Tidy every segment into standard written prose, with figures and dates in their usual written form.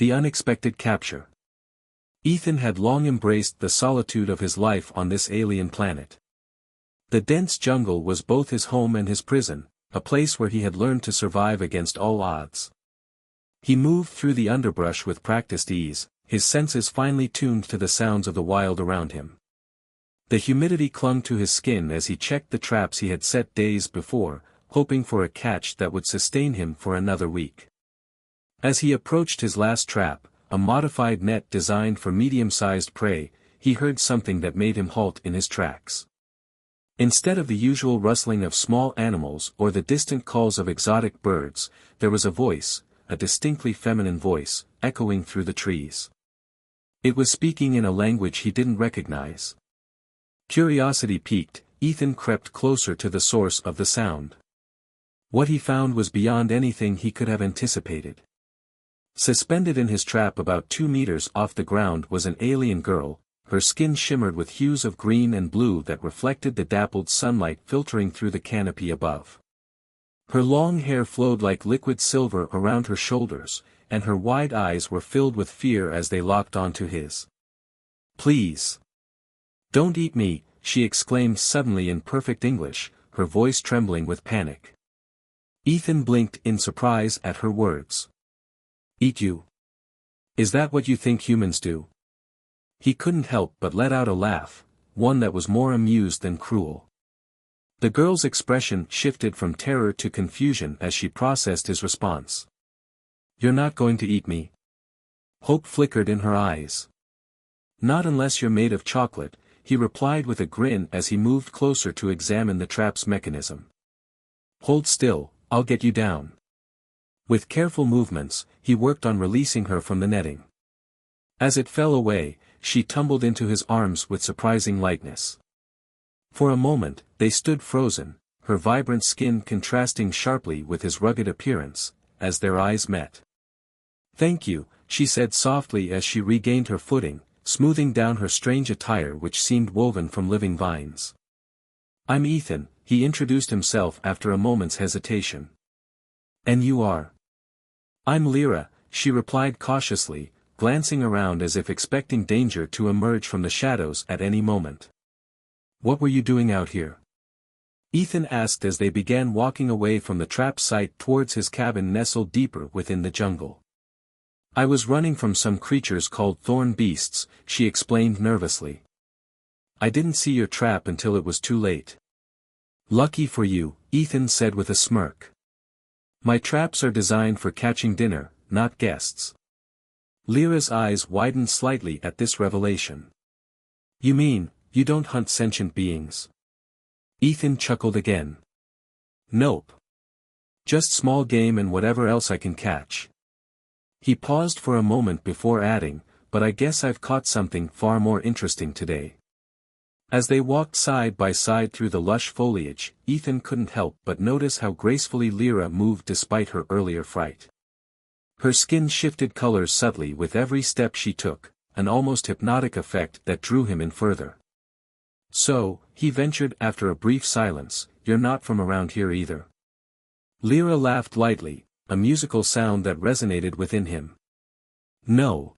The unexpected capture. Ethan had long embraced the solitude of his life on this alien planet. The dense jungle was both his home and his prison, a place where he had learned to survive against all odds. He moved through the underbrush with practiced ease, his senses finely tuned to the sounds of the wild around him. The humidity clung to his skin as he checked the traps he had set days before, hoping for a catch that would sustain him for another week. As he approached his last trap, a modified net designed for medium-sized prey, he heard something that made him halt in his tracks. Instead of the usual rustling of small animals or the distant calls of exotic birds, there was a voice, a distinctly feminine voice, echoing through the trees. It was speaking in a language he didn't recognize. Curiosity piqued, Ethan crept closer to the source of the sound. What he found was beyond anything he could have anticipated. Suspended in his trap about 2 meters off the ground was an alien girl, her skin shimmered with hues of green and blue that reflected the dappled sunlight filtering through the canopy above. Her long hair flowed like liquid silver around her shoulders, and her wide eyes were filled with fear as they locked onto his. "Please. Don't eat me," she exclaimed suddenly in perfect English, her voice trembling with panic. Ethan blinked in surprise at her words. "Eat you? Is that what you think humans do?" He couldn't help but let out a laugh, one that was more amused than cruel. The girl's expression shifted from terror to confusion as she processed his response. "You're not going to eat me?" Hope flickered in her eyes. "Not unless you're made of chocolate," he replied with a grin as he moved closer to examine the trap's mechanism. "Hold still, I'll get you down." With careful movements, he worked on releasing her from the netting. As it fell away, she tumbled into his arms with surprising lightness. For a moment, they stood frozen, her vibrant skin contrasting sharply with his rugged appearance, as their eyes met. "Thank you," she said softly as she regained her footing, smoothing down her strange attire which seemed woven from living vines. "I'm Ethan," he introduced himself after a moment's hesitation. "And you are?" "I'm Lyra," she replied cautiously, glancing around as if expecting danger to emerge from the shadows at any moment. "What were you doing out here?" Ethan asked as they began walking away from the trap site towards his cabin nestled deeper within the jungle. "I was running from some creatures called thorn beasts," she explained nervously. "I didn't see your trap until it was too late." "Lucky for you," Ethan said with a smirk. "My traps are designed for catching dinner, not guests." Lyra's eyes widened slightly at this revelation. "You mean, you don't hunt sentient beings?" Ethan chuckled again. "Nope. Just small game and whatever else I can catch." He paused for a moment before adding, "But I guess I've caught something far more interesting today." As they walked side by side through the lush foliage, Ethan couldn't help but notice how gracefully Lyra moved despite her earlier fright. Her skin shifted colors subtly with every step she took, an almost hypnotic effect that drew him in further. "So," he ventured after a brief silence, "you're not from around here either?" Lyra laughed lightly, a musical sound that resonated within him. "No.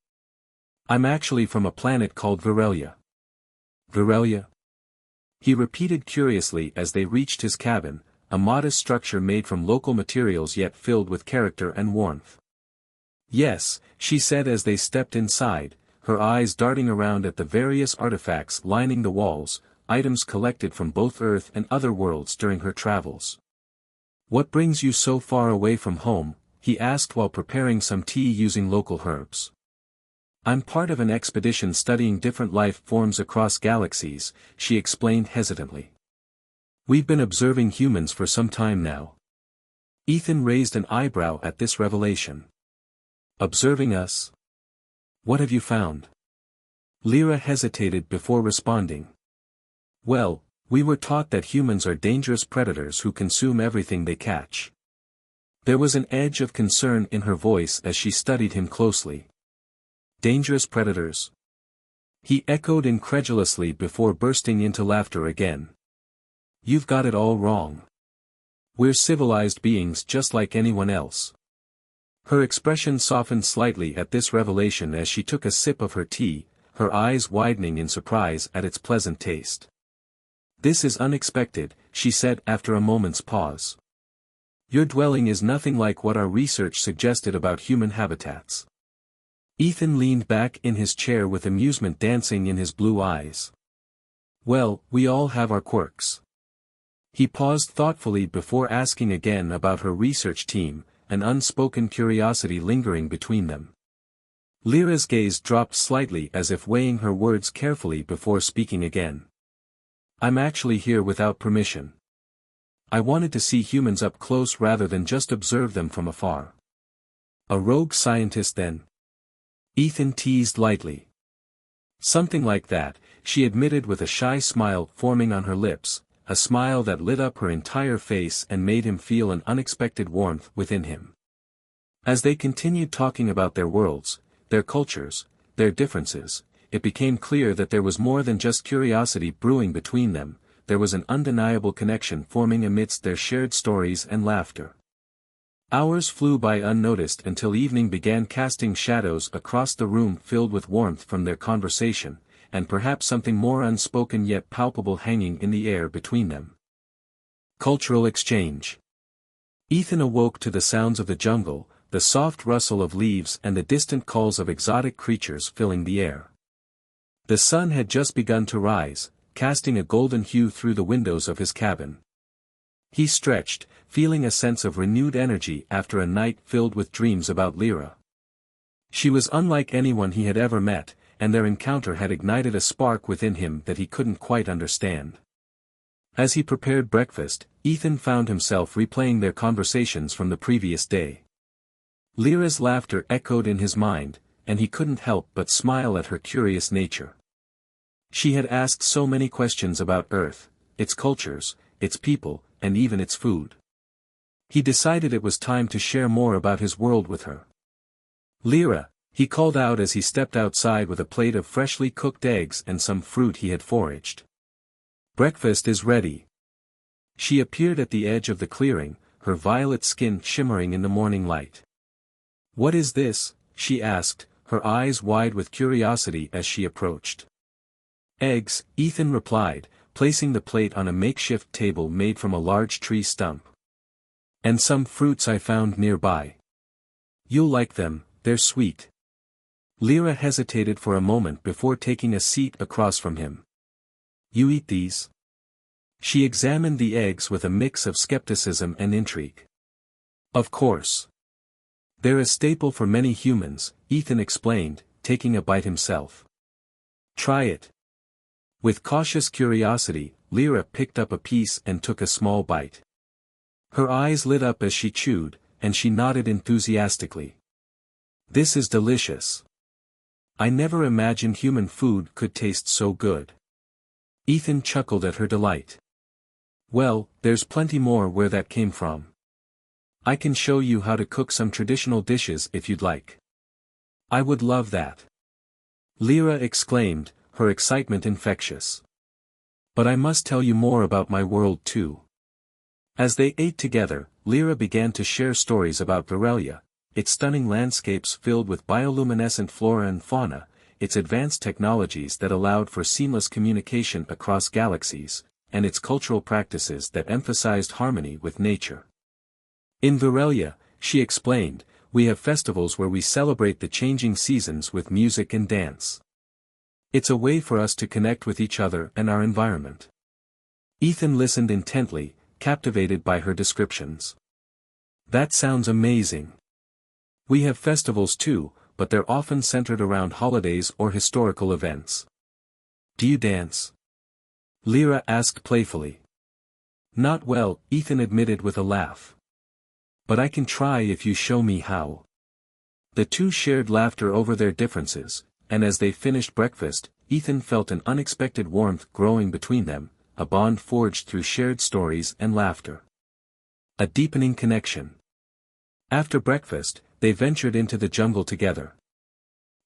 I'm actually from a planet called Virelia." "Virelia?" he repeated curiously as they reached his cabin, a modest structure made from local materials yet filled with character and warmth. "Yes," she said as they stepped inside, her eyes darting around at the various artifacts lining the walls, items collected from both Earth and other worlds during her travels. "What brings you so far away from home?" he asked while preparing some tea using local herbs. "I'm part of an expedition studying different life forms across galaxies," she explained hesitantly. "We've been observing humans for some time now." Ethan raised an eyebrow at this revelation. "Observing us? What have you found?" Lyra hesitated before responding. "Well, we were taught that humans are dangerous predators who consume everything they catch." There was an edge of concern in her voice as she studied him closely. "Dangerous predators?" he echoed incredulously before bursting into laughter again. "You've got it all wrong. We're civilized beings just like anyone else." Her expression softened slightly at this revelation as she took a sip of her tea, her eyes widening in surprise at its pleasant taste. "This is unexpected," she said after a moment's pause. "Your dwelling is nothing like what our research suggested about human habitats." Ethan leaned back in his chair with amusement dancing in his blue eyes. "Well, we all have our quirks." He paused thoughtfully before asking again about her research team, an unspoken curiosity lingering between them. Lyra's gaze dropped slightly as if weighing her words carefully before speaking again. "I'm actually here without permission. I wanted to see humans up close rather than just observe them from afar." "A rogue scientist then?" Ethan teased lightly. "Something like that," she admitted with a shy smile forming on her lips, a smile that lit up her entire face and made him feel an unexpected warmth within him. As they continued talking about their worlds, their cultures, their differences, it became clear that there was more than just curiosity brewing between them, there was an undeniable connection forming amidst their shared stories and laughter. Hours flew by unnoticed until evening began casting shadows across the room filled with warmth from their conversation, and perhaps something more unspoken yet palpable hanging in the air between them. Cultural exchange. Ethan awoke to the sounds of the jungle, the soft rustle of leaves and the distant calls of exotic creatures filling the air. The sun had just begun to rise, casting a golden hue through the windows of his cabin. He stretched, feeling a sense of renewed energy after a night filled with dreams about Lyra. She was unlike anyone he had ever met, and their encounter had ignited a spark within him that he couldn't quite understand. As he prepared breakfast, Ethan found himself replaying their conversations from the previous day. Lyra's laughter echoed in his mind, and he couldn't help but smile at her curious nature. She had asked so many questions about Earth, its cultures, its people, and even its food. He decided it was time to share more about his world with her. "Lyra," he called out as he stepped outside with a plate of freshly cooked eggs and some fruit he had foraged. "Breakfast is ready." She appeared at the edge of the clearing, her violet skin shimmering in the morning light. "What is this?" she asked, her eyes wide with curiosity as she approached. "Eggs," Ethan replied, placing the plate on a makeshift table made from a large tree stump. "And some fruits I found nearby. You'll like them, they're sweet." Lyra hesitated for a moment before taking a seat across from him. "You eat these?" She examined the eggs with a mix of skepticism and intrigue. "Of course. They're a staple for many humans," Ethan explained, taking a bite himself. "Try it." With cautious curiosity, Lyra picked up a piece and took a small bite. Her eyes lit up as she chewed, and she nodded enthusiastically. "This is delicious. I never imagined human food could taste so good." Ethan chuckled at her delight. "Well, there's plenty more where that came from. I can show you how to cook some traditional dishes if you'd like." "I would love that," Lyra exclaimed, her excitement infectious. "But I must tell you more about my world too." As they ate together, Lyra began to share stories about Virelia, its stunning landscapes filled with bioluminescent flora and fauna, its advanced technologies that allowed for seamless communication across galaxies, and its cultural practices that emphasized harmony with nature. "In Virelia," she explained, "we have festivals where we celebrate the changing seasons with music and dance. It's a way for us to connect with each other and our environment." Ethan listened intently, captivated by her descriptions. "That sounds amazing. We have festivals too, but they're often centered around holidays or historical events." "Do you dance?" Lyra asked playfully. "Not well," Ethan admitted with a laugh. "But I can try if you show me how." The two shared laughter over their differences, and as they finished breakfast, Ethan felt an unexpected warmth growing between them, a bond forged through shared stories and laughter. A deepening connection. After breakfast, they ventured into the jungle together.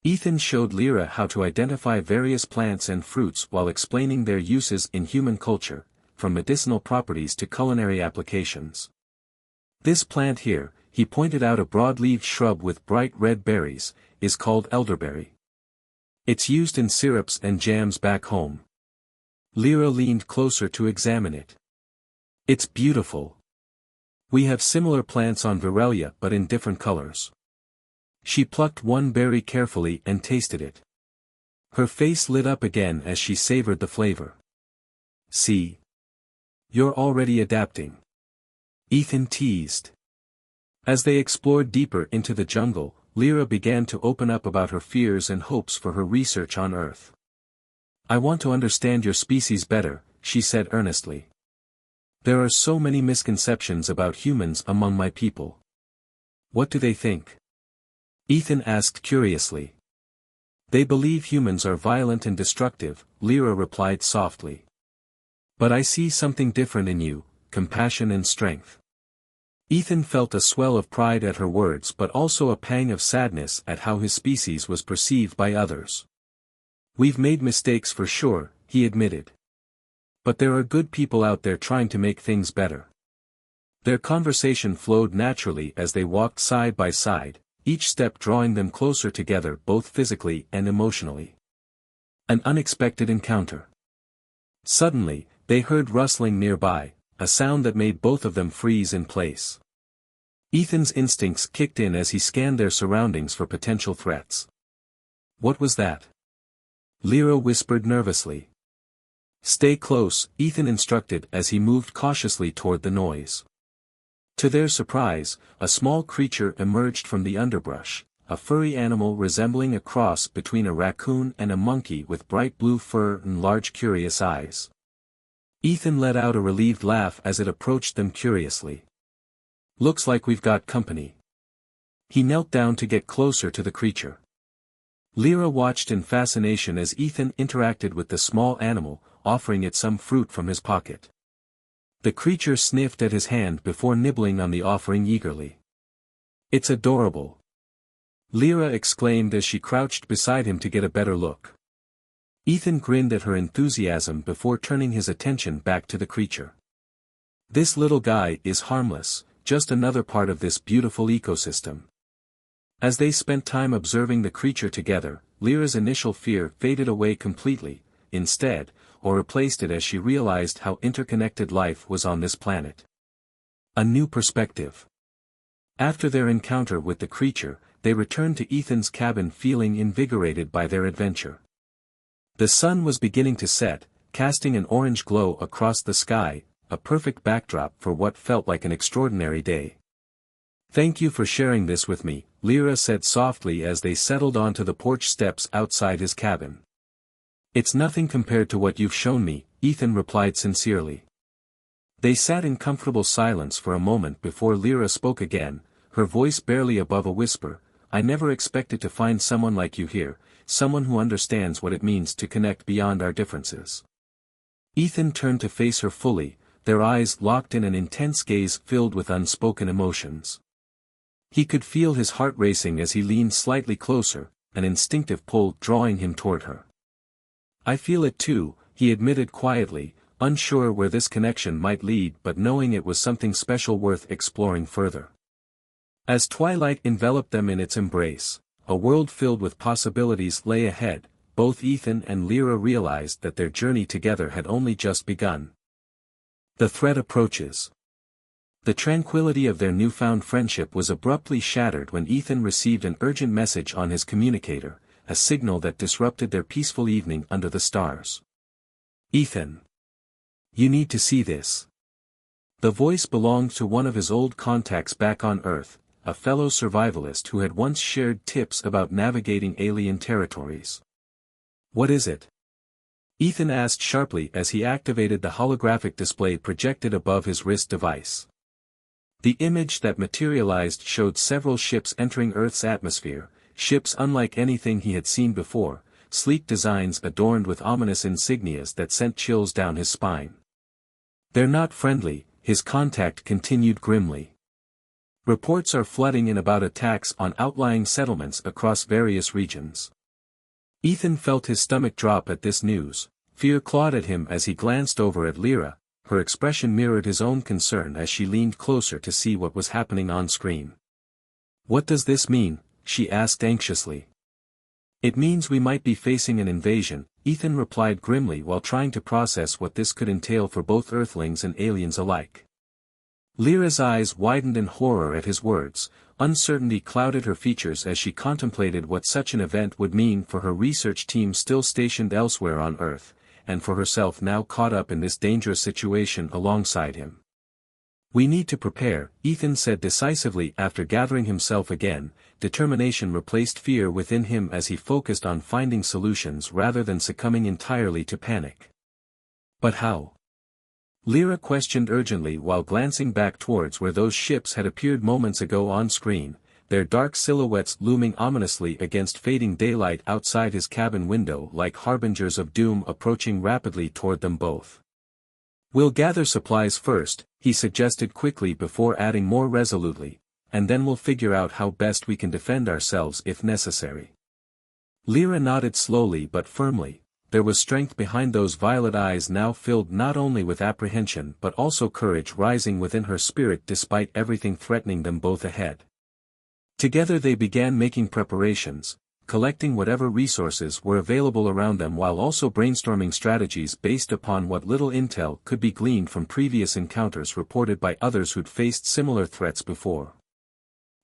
Ethan showed Lyra how to identify various plants and fruits while explaining their uses in human culture, from medicinal properties to culinary applications. "This plant here," he pointed out a broad-leaved shrub with bright red berries, is called elderberry. It's used in syrups and jams back home. Lyra leaned closer to examine it. It's beautiful. We have similar plants on Virelia but in different colors. She plucked one berry carefully and tasted it. Her face lit up again as she savored the flavor. See? You're already adapting. Ethan teased. As they explored deeper into the jungle, Lyra began to open up about her fears and hopes for her research on Earth. I want to understand your species better, she said earnestly. There are so many misconceptions about humans among my people. What do they think? Ethan asked curiously. They believe humans are violent and destructive, Lyra replied softly. But I see something different in you, compassion and strength. Ethan felt a swell of pride at her words but also a pang of sadness at how his species was perceived by others. We've made mistakes for sure, he admitted. But there are good people out there trying to make things better. Their conversation flowed naturally as they walked side by side, each step drawing them closer together both physically and emotionally. An unexpected encounter. Suddenly, they heard rustling nearby, a sound that made both of them freeze in place. Ethan's instincts kicked in as he scanned their surroundings for potential threats. What was that? Lyra whispered nervously. Stay close, Ethan instructed as he moved cautiously toward the noise. To their surprise, a small creature emerged from the underbrush, a furry animal resembling a cross between a raccoon and a monkey with bright blue fur and large curious eyes. Ethan let out a relieved laugh as it approached them curiously. Looks like we've got company. He knelt down to get closer to the creature. Lyra watched in fascination as Ethan interacted with the small animal, offering it some fruit from his pocket. The creature sniffed at his hand before nibbling on the offering eagerly. It's adorable. Lyra exclaimed as she crouched beside him to get a better look. Ethan grinned at her enthusiasm before turning his attention back to the creature. This little guy is harmless, just another part of this beautiful ecosystem. As they spent time observing the creature together, Lyra's initial fear faded away completely, instead, or replaced it as she realized how interconnected life was on this planet. A new perspective. After their encounter with the creature, they returned to Ethan's cabin feeling invigorated by their adventure. The sun was beginning to set, casting an orange glow across the sky, a perfect backdrop for what felt like an extraordinary day. Thank you for sharing this with me, Lyra said softly as they settled onto the porch steps outside his cabin. It's nothing compared to what you've shown me, Ethan replied sincerely. They sat in comfortable silence for a moment before Lyra spoke again, her voice barely above a whisper. I never expected to find someone like you here, someone who understands what it means to connect beyond our differences. Ethan turned to face her fully, their eyes locked in an intense gaze filled with unspoken emotions. He could feel his heart racing as he leaned slightly closer, an instinctive pull drawing him toward her. I feel it too, he admitted quietly, unsure where this connection might lead but knowing it was something special worth exploring further. As twilight enveloped them in its embrace, a world filled with possibilities lay ahead. Both Ethan and Lyra realized that their journey together had only just begun. The threat approaches. The tranquility of their newfound friendship was abruptly shattered when Ethan received an urgent message on his communicator, a signal that disrupted their peaceful evening under the stars. Ethan. You need to see this. The voice belonged to one of his old contacts back on Earth, a fellow survivalist who had once shared tips about navigating alien territories. What is it? Ethan asked sharply as he activated the holographic display projected above his wrist device. The image that materialized showed several ships entering Earth's atmosphere, ships unlike anything he had seen before, sleek designs adorned with ominous insignias that sent chills down his spine. They're not friendly, his contact continued grimly. Reports are flooding in about attacks on outlying settlements across various regions. Ethan felt his stomach drop at this news, fear clawed at him as he glanced over at Lyra, her expression mirrored his own concern as she leaned closer to see what was happening on screen. "What does this mean?" she asked anxiously. "It means we might be facing an invasion," Ethan replied grimly while trying to process what this could entail for both Earthlings and aliens alike. Lyra's eyes widened in horror at his words. Uncertainty clouded her features as she contemplated what such an event would mean for her research team still stationed elsewhere on Earth, and for herself now caught up in this dangerous situation alongside him. "We need to prepare," Ethan said decisively after gathering himself again. Determination replaced fear within him as he focused on finding solutions rather than succumbing entirely to panic. "But how?" Lyra questioned urgently while glancing back towards where those ships had appeared moments ago on screen, their dark silhouettes looming ominously against fading daylight outside his cabin window like harbingers of doom approaching rapidly toward them both. "We'll gather supplies first," he suggested quickly before adding more resolutely, "and then we'll figure out how best we can defend ourselves if necessary." Lyra nodded slowly but firmly. There was strength behind those violet eyes now filled not only with apprehension but also courage rising within her spirit despite everything threatening them both ahead. Together they began making preparations, collecting whatever resources were available around them while also brainstorming strategies based upon what little intel could be gleaned from previous encounters reported by others who'd faced similar threats before.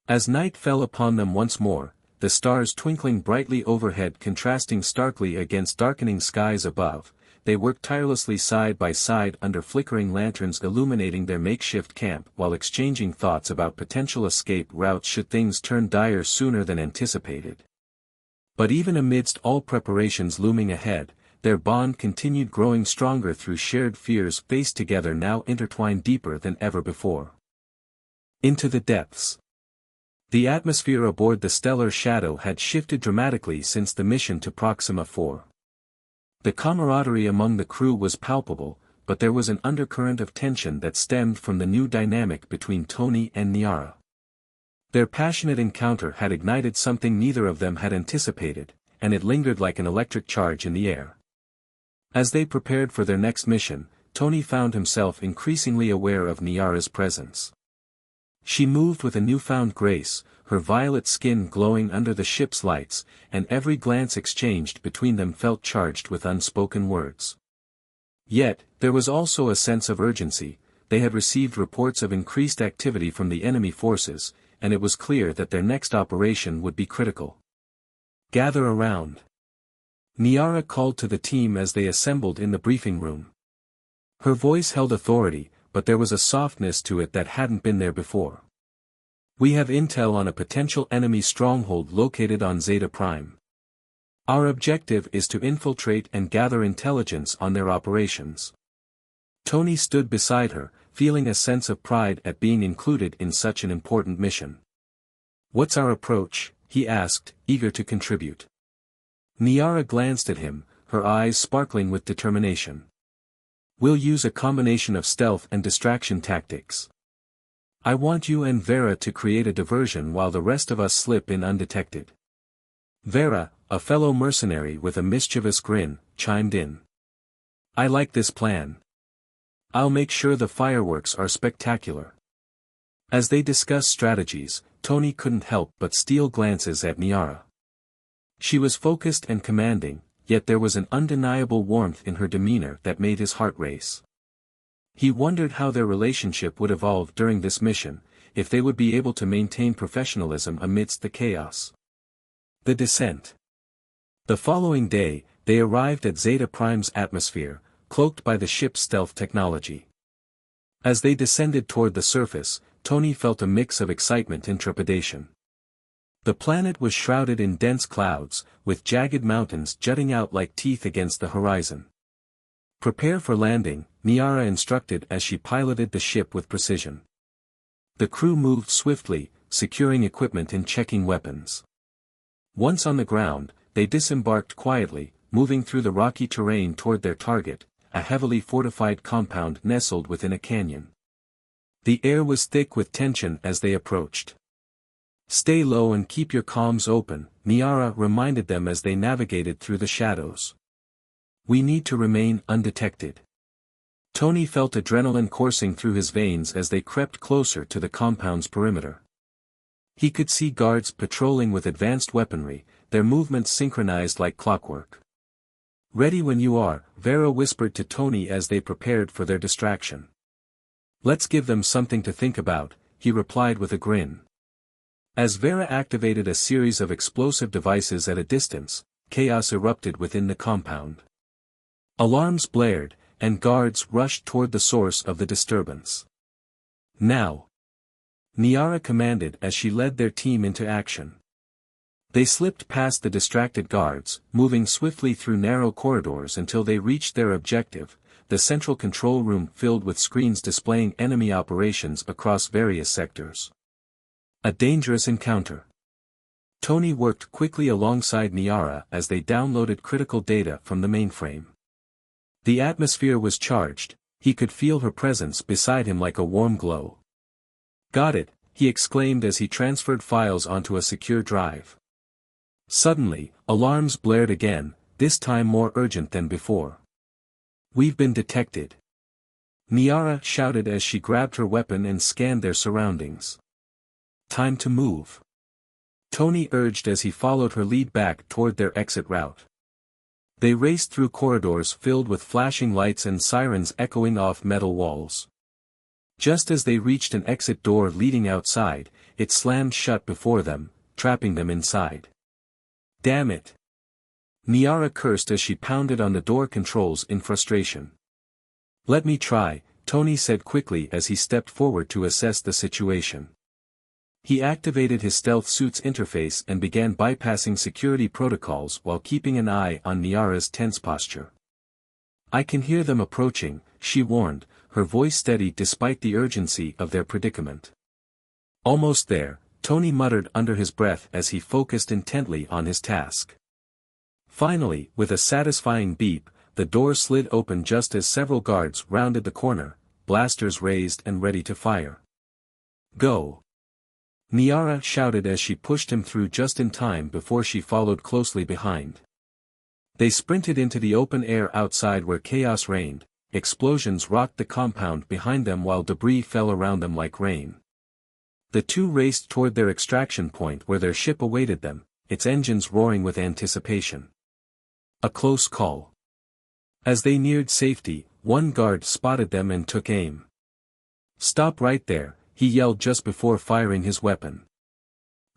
As night fell upon them once more, the stars twinkling brightly overhead contrasting starkly against darkening skies above, they worked tirelessly side by side under flickering lanterns illuminating their makeshift camp while exchanging thoughts about potential escape routes should things turn dire sooner than anticipated. But even amidst all preparations looming ahead, their bond continued growing stronger through shared fears faced together now intertwined deeper than ever before. Into the depths. The atmosphere aboard the Stellar Shadow had shifted dramatically since the mission to Proxima 4. The camaraderie among the crew was palpable, but there was an undercurrent of tension that stemmed from the new dynamic between Tony and Niara. Their passionate encounter had ignited something neither of them had anticipated, and it lingered like an electric charge in the air. As they prepared for their next mission, Tony found himself increasingly aware of Niara's presence. She moved with a newfound grace, her violet skin glowing under the ship's lights, and every glance exchanged between them felt charged with unspoken words. Yet, there was also a sense of urgency. They had received reports of increased activity from the enemy forces, and it was clear that their next operation would be critical. "Gather around." Niara called to the team as they assembled in the briefing room. Her voice held authority, but there was a softness to it that hadn't been there before. "We have intel on a potential enemy stronghold located on Zeta Prime. Our objective is to infiltrate and gather intelligence on their operations." Tony stood beside her, feeling a sense of pride at being included in such an important mission. "What's our approach?" he asked, eager to contribute. Niara glanced at him, her eyes sparkling with determination. "We'll use a combination of stealth and distraction tactics. I want you and Vera to create a diversion while the rest of us slip in undetected." Vera, a fellow mercenary with a mischievous grin, chimed in. "I like this plan. I'll make sure the fireworks are spectacular." As they discussed strategies, Tony couldn't help but steal glances at Niara. She was focused and commanding, yet there was an undeniable warmth in her demeanor that made his heart race. He wondered how their relationship would evolve during this mission, if they would be able to maintain professionalism amidst the chaos. The descent. The following day, they arrived at Zeta Prime's atmosphere, cloaked by the ship's stealth technology. As they descended toward the surface, Tony felt a mix of excitement and trepidation. The planet was shrouded in dense clouds, with jagged mountains jutting out like teeth against the horizon. "Prepare for landing," Niara instructed as she piloted the ship with precision. The crew moved swiftly, securing equipment and checking weapons. Once on the ground, they disembarked quietly, moving through the rocky terrain toward their target, a heavily fortified compound nestled within a canyon. The air was thick with tension as they approached. "Stay low and keep your comms open," Niara reminded them as they navigated through the shadows. "We need to remain undetected." Tony felt adrenaline coursing through his veins as they crept closer to the compound's perimeter. He could see guards patrolling with advanced weaponry, their movements synchronized like clockwork. "Ready when you are," Vera whispered to Tony as they prepared for their distraction. "Let's give them something to think about," he replied with a grin. As Vera activated a series of explosive devices at a distance, chaos erupted within the compound. Alarms blared, and guards rushed toward the source of the disturbance. "Now!" Niara commanded as she led their team into action. They slipped past the distracted guards, moving swiftly through narrow corridors until they reached their objective, the central control room filled with screens displaying enemy operations across various sectors. A dangerous encounter. Tony worked quickly alongside Niara as they downloaded critical data from the mainframe. The atmosphere was charged, he could feel her presence beside him like a warm glow. "Got it," he exclaimed as he transferred files onto a secure drive. Suddenly, alarms blared again, this time more urgent than before. "We've been detected," Niara shouted as she grabbed her weapon and scanned their surroundings. "Time to move," Tony urged as he followed her lead back toward their exit route. They raced through corridors filled with flashing lights and sirens echoing off metal walls. Just as they reached an exit door leading outside, it slammed shut before them, trapping them inside. "Damn it!" Niara cursed as she pounded on the door controls in frustration. "Let me try," Tony said quickly as he stepped forward to assess the situation. He activated his stealth suit's interface and began bypassing security protocols while keeping an eye on Niara's tense posture. "I can hear them approaching," she warned, her voice steady despite the urgency of their predicament. "Almost there," Tony muttered under his breath as he focused intently on his task. Finally, with a satisfying beep, the door slid open just as several guards rounded the corner, blasters raised and ready to fire. "Go!" Niara shouted as she pushed him through just in time before she followed closely behind. They sprinted into the open air outside where chaos reigned, explosions rocked the compound behind them while debris fell around them like rain. The two raced toward their extraction point where their ship awaited them, its engines roaring with anticipation. A close call. As they neared safety, one guard spotted them and took aim. "Stop right there," he yelled just before firing his weapon.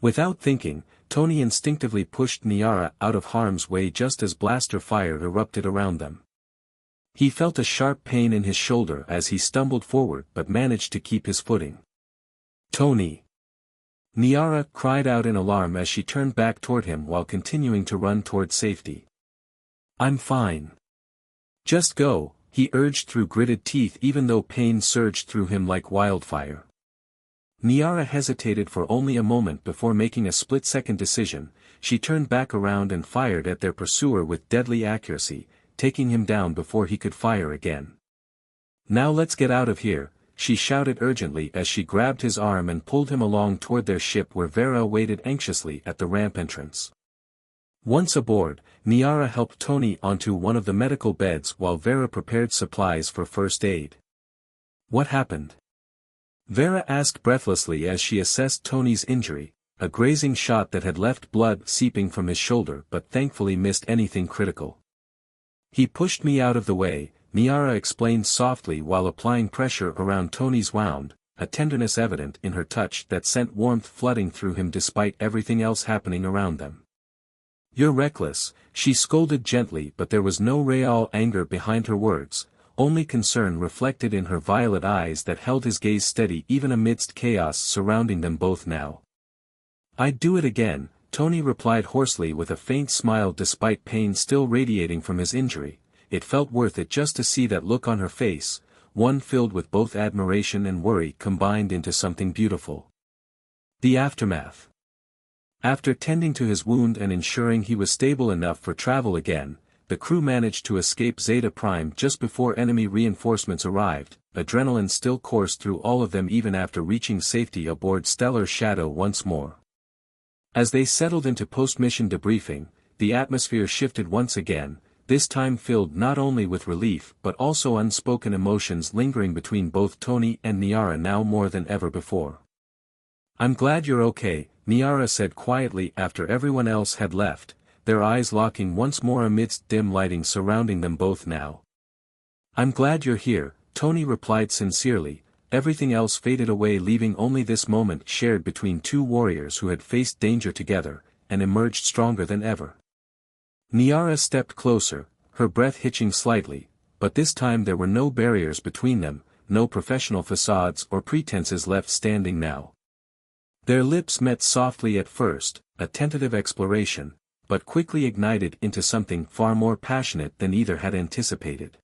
Without thinking, Tony instinctively pushed Niara out of harm's way just as blaster fire erupted around them. He felt a sharp pain in his shoulder as he stumbled forward but managed to keep his footing. "Tony!" Niara cried out in alarm as she turned back toward him while continuing to run toward safety. "I'm fine. Just go," he urged through gritted teeth even though pain surged through him like wildfire. Niara hesitated for only a moment before making a split-second decision. She turned back around and fired at their pursuer with deadly accuracy, taking him down before he could fire again. "Now let's get out of here," she shouted urgently as she grabbed his arm and pulled him along toward their ship where Vera waited anxiously at the ramp entrance. Once aboard, Niara helped Tony onto one of the medical beds while Vera prepared supplies for first aid. "What happened?" Vera asked breathlessly as she assessed Tony's injury, a grazing shot that had left blood seeping from his shoulder but thankfully missed anything critical. "He pushed me out of the way," Niara explained softly while applying pressure around Tony's wound, a tenderness evident in her touch that sent warmth flooding through him despite everything else happening around them. "You're reckless," she scolded gently, but there was no real anger behind her words, only concern reflected in her violet eyes that held his gaze steady even amidst chaos surrounding them both now. "I'd do it again," Tony replied hoarsely with a faint smile despite pain still radiating from his injury. It felt worth it just to see that look on her face, one filled with both admiration and worry combined into something beautiful. The aftermath. After tending to his wound and ensuring he was stable enough for travel again, the crew managed to escape Zeta Prime just before enemy reinforcements arrived. Adrenaline still coursed through all of them even after reaching safety aboard Stellar Shadow once more. As they settled into post-mission debriefing, the atmosphere shifted once again, this time filled not only with relief but also unspoken emotions lingering between both Tony and Niara now more than ever before. "I'm glad you're okay," Niara said quietly after everyone else had left, their eyes locking once more amidst dim lighting surrounding them both now. "I'm glad you're here," Tony replied sincerely. Everything else faded away, leaving only this moment shared between two warriors who had faced danger together, and emerged stronger than ever. Niara stepped closer, her breath hitching slightly, but this time there were no barriers between them, no professional facades or pretenses left standing now. Their lips met softly at first, a tentative exploration, but quickly ignited into something far more passionate than either had anticipated.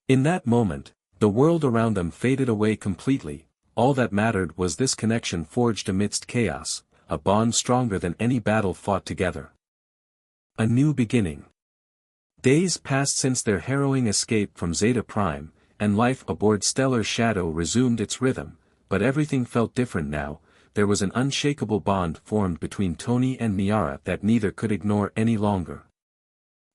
In that moment, the world around them faded away completely. All that mattered was this connection forged amidst chaos, a bond stronger than any battle fought together. A new beginning. Days passed since their harrowing escape from Zeta Prime, and life aboard Stellar Shadow resumed its rhythm, but everything felt different now. There was an unshakable bond formed between Tony and Niara that neither could ignore any longer.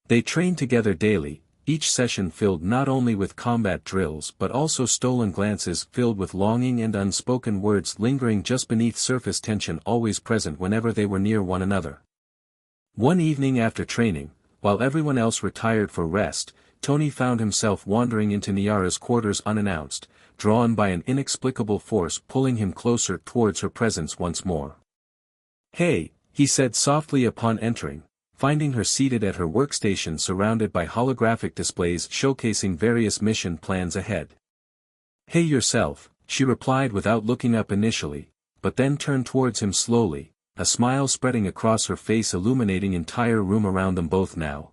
They trained together daily, each session filled not only with combat drills but also stolen glances filled with longing and unspoken words lingering just beneath surface tension always present whenever they were near one another. One evening after training, while everyone else retired for rest, Tony found himself wandering into Niara's quarters unannounced, drawn by an inexplicable force pulling him closer towards her presence once more. "Hey," he said softly upon entering, finding her seated at her workstation surrounded by holographic displays showcasing various mission plans ahead. "Hey yourself," she replied without looking up initially, but then turned towards him slowly, a smile spreading across her face illuminating the entire room around them both now.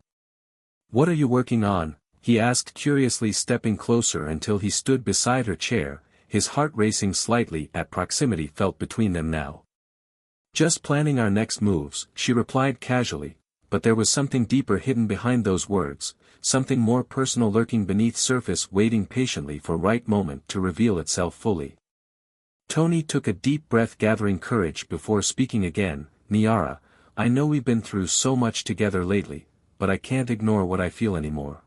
"What are you working on?" he asked curiously, stepping closer until he stood beside her chair, his heart racing slightly at proximity felt between them now. "Just planning our next moves," she replied casually, but there was something deeper hidden behind those words, something more personal lurking beneath surface waiting patiently for right moment to reveal itself fully. Tony took a deep breath gathering courage before speaking again. "Niara, I know we've been through so much together lately, but I can't ignore what I feel anymore."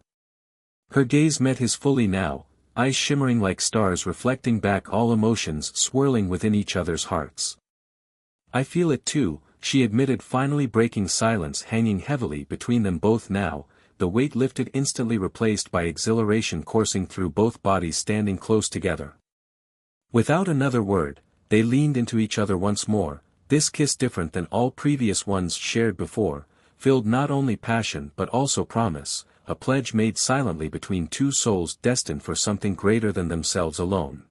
Her gaze met his fully now, eyes shimmering like stars reflecting back all emotions swirling within each other's hearts. "I feel it too," she admitted, finally breaking silence hanging heavily between them both now, the weight lifted instantly replaced by exhilaration coursing through both bodies standing close together. Without another word, they leaned into each other once more, this kiss different than all previous ones shared before, filled not only passion but also promise, a pledge made silently between two souls destined for something greater than themselves alone.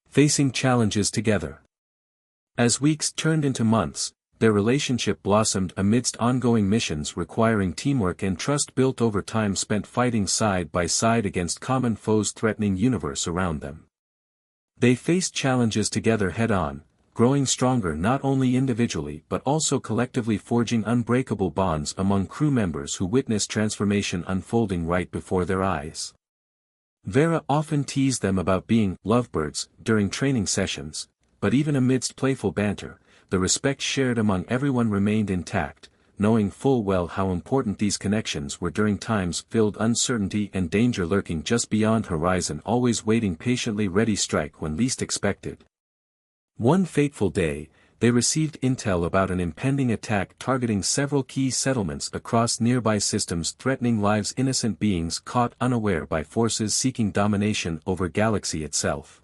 Facing challenges together. As weeks turned into months, their relationship blossomed amidst ongoing missions requiring teamwork and trust built over time spent fighting side by side against common foes threatening universe around them. They faced challenges together head-on, growing stronger not only individually but also collectively, forging unbreakable bonds among crew members who witnessed transformation unfolding right before their eyes. Vera often teased them about being lovebirds during training sessions, but even amidst playful banter, the respect shared among everyone remained intact, knowing full well how important these connections were during times filled uncertainty and danger lurking just beyond horizon, always waiting patiently ready strike when least expected. One fateful day, they received intel about an impending attack targeting several key settlements across nearby systems, threatening lives, innocent beings caught unaware by forces seeking domination over galaxy itself.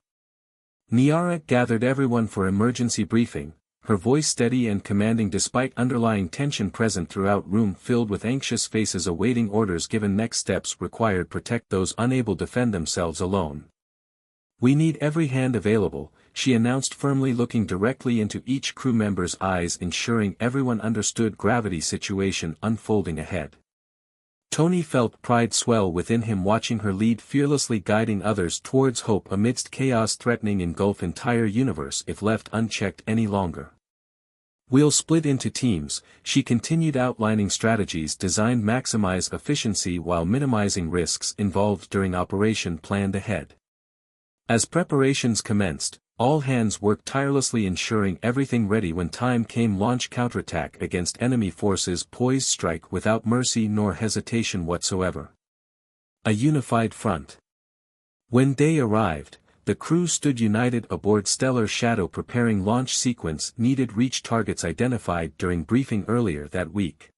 Niara gathered everyone for emergency briefing, her voice steady and commanding despite underlying tension present throughout, room filled with anxious faces awaiting orders given. Next steps required: protect those unable to defend themselves alone. "We need every hand available," she announced firmly, looking directly into each crew member's eyes, ensuring everyone understood gravity situation unfolding ahead. Tony felt pride swell within him watching her lead, fearlessly guiding others towards hope amidst chaos threatening engulf entire universe if left unchecked any longer. "We'll split into teams," she continued, outlining strategies designed maximize efficiency while minimizing risks involved during operation planned ahead. As preparations commenced, all hands worked tirelessly, ensuring everything ready when time came. Launch counterattack against enemy forces poised, strike without mercy nor hesitation whatsoever. A unified front. When day arrived, The crew stood united aboard Stellar Shadow preparing launch sequence needed reach targets identified during briefing earlier that week.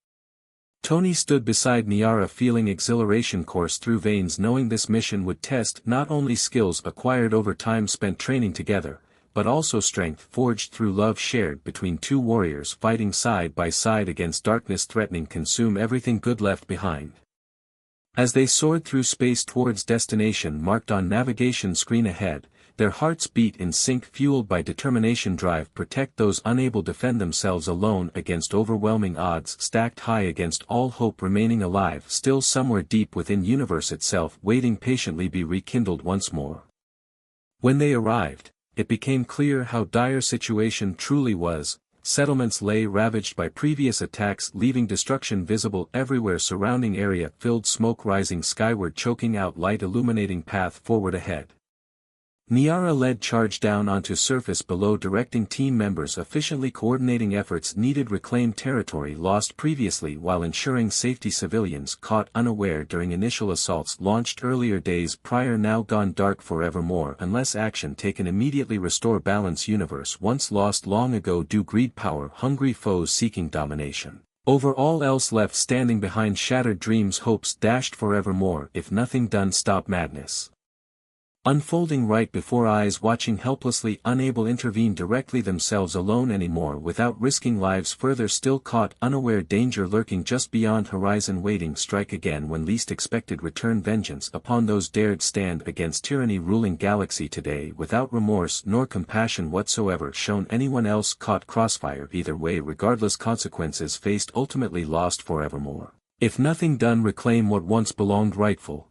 Tony stood beside Niara feeling exhilaration course through veins knowing this mission would test not only skills acquired over time spent training together, but also strength forged through love shared between two warriors fighting side by side against darkness threatening consume everything good left behind. As they soared through space towards destination marked on navigation screen ahead, their hearts beat in sync fueled by determination drive protect those unable to defend themselves alone against overwhelming odds stacked high against all hope remaining alive still somewhere deep within universe itself waiting patiently be rekindled once more. When they arrived, it became clear how dire situation truly was. Settlements lay ravaged by previous attacks leaving destruction visible everywhere surrounding area filled smoke rising skyward choking out light illuminating path forward ahead. Niara led charge down onto surface below directing team members efficiently coordinating efforts needed reclaim territory lost previously while ensuring safety civilians caught unaware during initial assaults launched earlier days prior now gone dark forevermore unless action taken immediately restore balance universe once lost long ago due greed power hungry foes seeking domination. Over all else left standing behind shattered dreams hopes dashed forevermore if nothing done stop madness. Unfolding right before eyes watching helplessly unable intervene directly themselves alone anymore without risking lives further still caught unaware danger lurking just beyond horizon waiting strike again when least expected return vengeance upon those dared stand against tyranny ruling galaxy today without remorse nor compassion whatsoever shown anyone else caught crossfire either way regardless consequences faced ultimately lost forevermore. If nothing done reclaim what once belonged rightful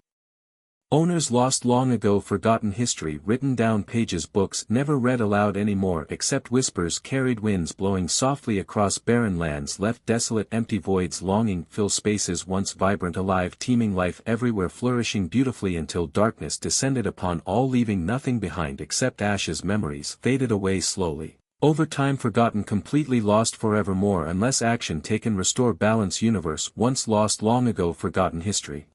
owners lost long ago forgotten history written down pages books never read aloud anymore except whispers carried winds blowing softly across barren lands left desolate empty voids longing fill spaces once vibrant alive teeming life everywhere flourishing beautifully until darkness descended upon all leaving nothing behind except ashes memories faded away slowly. Over time forgotten completely lost forevermore unless action taken restore balance universe once lost long ago forgotten history.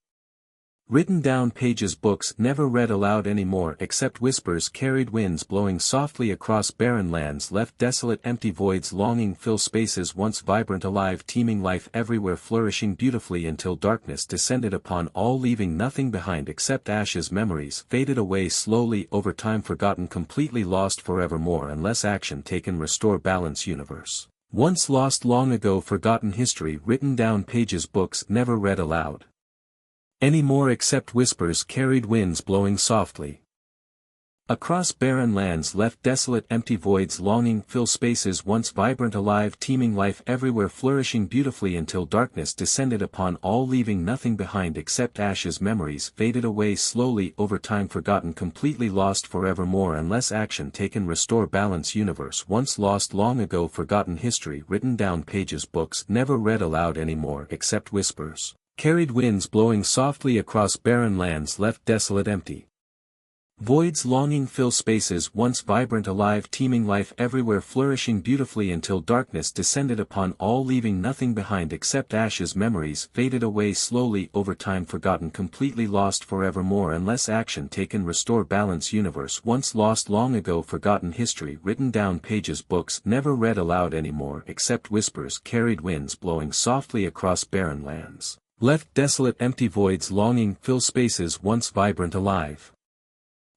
Written down pages books never read aloud anymore except whispers carried winds blowing softly across barren lands left desolate empty voids longing fill spaces once vibrant alive teeming life everywhere flourishing beautifully until darkness descended upon all leaving nothing behind except ashes memories faded away slowly over time forgotten completely lost forevermore unless action taken restore balance universe. Once lost long ago forgotten history written down pages books never read aloud anymore except whispers carried winds blowing softly across barren lands left desolate empty voids longing fill spaces once vibrant alive teeming life everywhere flourishing beautifully until darkness descended upon all leaving nothing behind except ashes memories faded away slowly over time forgotten completely lost forevermore unless action taken restore balance universe once lost long ago forgotten history written down pages books never read aloud anymore except whispers carried winds blowing softly across barren lands left desolate empty voids longing fill spaces once vibrant alive teeming life everywhere flourishing beautifully until darkness descended upon all leaving nothing behind except ashes memories faded away slowly over time forgotten completely lost forevermore unless action taken restore balance universe once lost long ago forgotten history written down pages books never read aloud anymore except whispers carried winds blowing softly across barren lands left desolate empty voids longing fill spaces once vibrant alive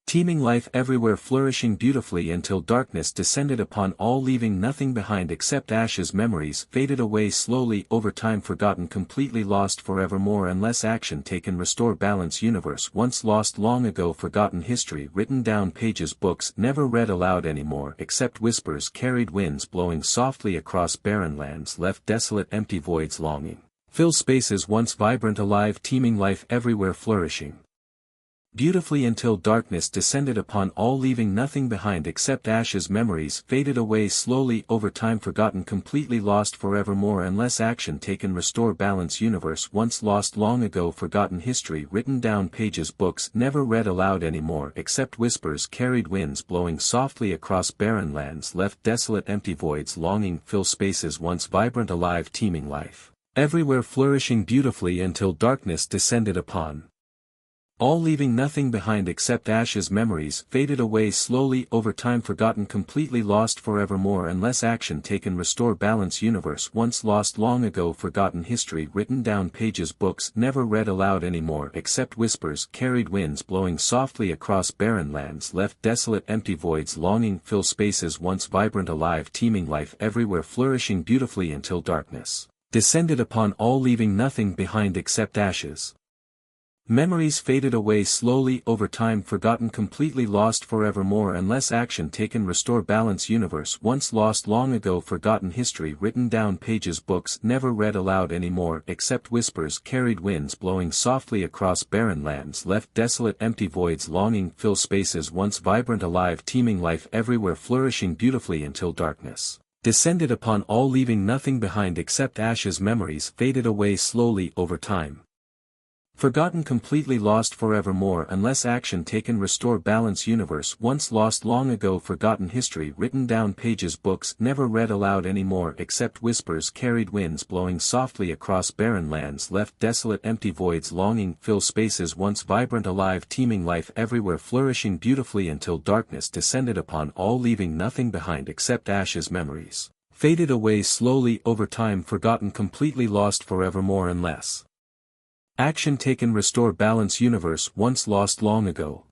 teeming life everywhere flourishing beautifully until darkness descended upon all leaving nothing behind except ashes memories faded away slowly over time forgotten completely lost forevermore unless action taken restore balance universe once lost long ago forgotten history written down pages books never read aloud anymore except whispers carried winds blowing softly across barren lands left desolate empty voids longing fill spaces once vibrant alive teeming life everywhere flourishing beautifully until darkness descended upon all leaving nothing behind except ashes memories faded away slowly over time forgotten completely lost forevermore unless action taken restore balance universe once lost long ago forgotten history written down pages books never read aloud anymore except whispers carried winds blowing softly across barren lands left desolate empty voids longing fill spaces once vibrant alive teeming life everywhere flourishing beautifully until darkness descended upon All leaving nothing behind except ashes. Memories faded away slowly over time, forgotten completely, lost forevermore unless action taken. Restore balance. Universe once lost long ago, forgotten history written down pages. Books never read aloud anymore except whispers carried. Winds blowing softly across barren lands left desolate, empty voids. Longing fill spaces once vibrant, alive, teeming, life everywhere flourishing beautifully until darkness descended upon all, leaving nothing behind except ashes. Memories faded away slowly over time, forgotten completely, lost forevermore unless action taken. Restore balance. Universe once lost long ago, forgotten history written down pages. Books never read aloud anymore except whispers carried. Winds blowing softly across barren lands left desolate, empty voids. Longing fill spaces once vibrant, alive, teeming, life everywhere flourishing beautifully until darkness descended upon all, leaving nothing behind except ashes. Memories faded away slowly over time, forgotten completely, lost forevermore unless action taken. Restore balance. Universe once lost long ago, forgotten history written down pages. Books never read aloud anymore except whispers carried. Winds blowing softly across barren lands left desolate, empty voids. Longing fill spaces once vibrant, alive, teeming, life everywhere flourishing beautifully until darkness descended upon all, leaving nothing behind except ashes. Memories faded away slowly over time, forgotten completely, lost forevermore unless action taken. Restore balance. Universe once lost long ago,